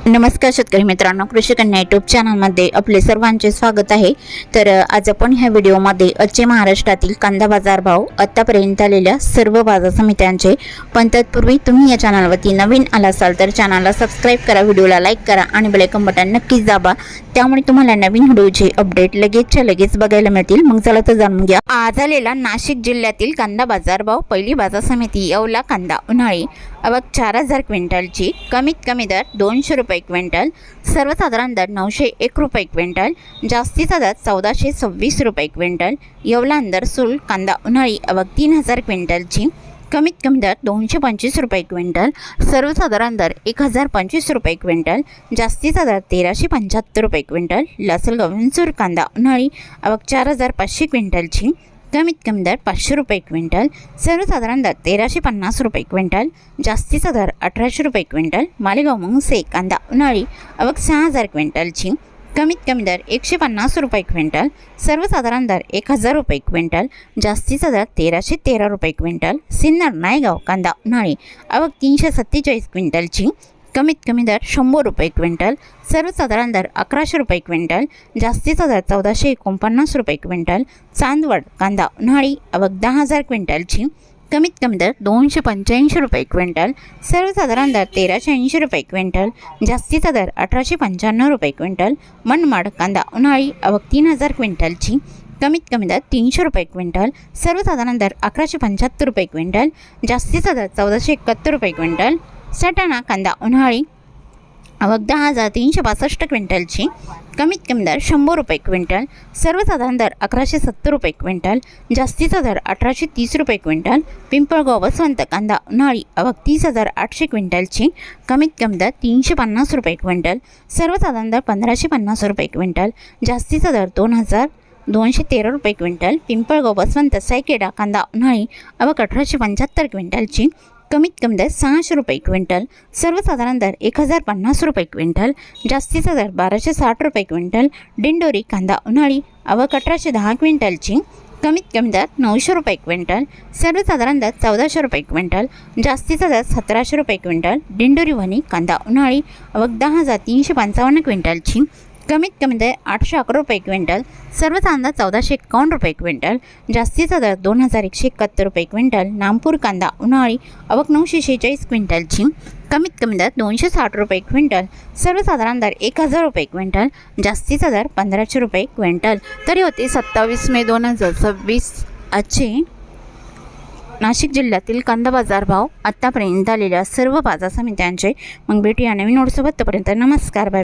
नमस्कार शेतकरी मित्रांनो, कृषी कन्या यूट्यूब चॅनलमध्ये आपले सर्वांचे स्वागत आहे। तर आज आपण ह्या व्हिडिओमध्ये आजचे महाराष्ट्रातील कांदा बाजार भाव, आतापर्यंत आलेल्या सर्व बाजार समित्यांचे, पण तत्पूर्वी तुम्ही या चॅनलवरती नवीन आला असाल तर चॅनलला सबस्क्राइब करा, व्हिडिओला लाईक करा आणि बेल आयकॉन बटन नक्कीच दाबा, त्यामुळे तुम्हाला नवीन व्हिडिओचे अपडेट लगेच बघायला मिळतील। मग चला तर जाणून घ्या आज आलेला नाशिक जिल्ह्यातील कांदा बाजार भाव। पहिली बाजार समिती येवला कांदा उन्हाळी आवक 4000 क्विंटलची, कमीत कमी दर 200 रुपये क्विंटल, सर्वसाधारण दर 901 रुपये क्विंटल, जास्तीचा दर 1426 रुपये क्विंटल। येवला अंदर सुल कांदा उन्हाळी आवक 3000 क्विंटलची, कमीत कमी दर 225 रुपये क्विंटल, सर्वसाधारण दर 1025 रुपये क्विंटल, जास्तीचा दर 1375 रुपये क्विंटल। लासलगाव विंचूर कांदा उन्हाळी आवक 4500 क्विंटलची, कमीत कमी दर 500 रुपये क्विंटल, सर्वसाधारण दर 1350 रुपये क्विंटल, जास्तीचा दर 1800 रुपये क्विंटल। मालेगाव मुंगसे कांदा उन्हाळी आवक 6000 क्विंटलची, कमीत कमी दर 150 रुपये क्विंटल, सर्वसाधारण दर 1000 रुपये क्विंटल, जास्तीचा दर 1313 रुपये क्विंटल। सिन्नर नायगाव कांदा उन्हाळी आवक 347 क्विंटलची, कमीत कमी दर 100 रुपये क्विंटल, सर्वसाधारण दर 1100 रुपये क्विंटल, जास्तीचा दर 1449 रुपये क्विंटल। चांदवड कांदा उन्हाळी आवक 10000 क्विंटलची, कमीत कमी दर 285 रुपये क्विंटल, सर्वसाधारण दर 1380 रुपये क्विंटल, जास्तीचा दर 1895 रुपये क्विंटल। मनमाड कांदा उन्हाळी आवक 3000 क्विंटलची, कमीत कमी दर 300 रुपये क्विंटल, सर्वसाधारण दर 1175 रुपये क्विंटल, जास्तीचा दर 1471 रुपये क्विंटल। सटाणा कांदा उन्हाळी आवक 10362 क्विंटलची, कमीत कमी दर 100 रुपये क्विंटल, सर्वसाधारण दर 1170 रुपये क्विंटल, जास्तीचा दर 1830 रुपये क्विंटल। पिंपळगाव वसंत कांदा उन्हाळी आवक 30800 क्विंटलची, कमीत कमी दर 350 रुपये क्विंटल, सर्वसाधारण दर 1550 रुपये क्विंटल, जास्तीचा दर 2213 रुपये क्विंटल। पिंपळगाव वसंत सायकेडा कांदा उन्हाळी आवक 1875 क्विंटलची, कमीत कमी दर 600 रुपये क्विंटल, सर्वसाधारण दर 1050 रुपये क्विंटल, जास्तीचा दर 1260 रुपये क्विंटल। दिंडोरी कांदा उन्हाळी आवक 1810 क्विंटलची, कमीत कमी दर 900 रुपये क्विंटल, सर्वसाधारण दर 1400 रुपये क्विंटल, जास्तीचा दर 1700 रुपये क्विंटल। दिंडोरी वणी कांदा उन्हाळी आवक 10355 क्विंटलची, कमीत कमी दर 811 रुपये क्विंटल, सर्वसाधारण दर 1451 रुपये क्विंटल, जास्तीचा दर 2171 रुपये क्विंटल। नामपूर कांदा उन्हाळी आवक 946 क्विंटलची, कमीत कमी दर 260 रुपये क्विंटल, सर्वसाधारण दर 1000 रुपये क्विंटल, जास्तीचा दर 1500 रुपये क्विंटल। तरी होते 27 मे 2026 आजचे नाशिक जिल्ह्यातील कांदा बाजार भाव, आत्तापर्यंत आलेल्या सर्व बाजार समित्यांचे। मग भेटूया नवीन नोटसोबत, तोपर्यंत नमस्कार, बाय।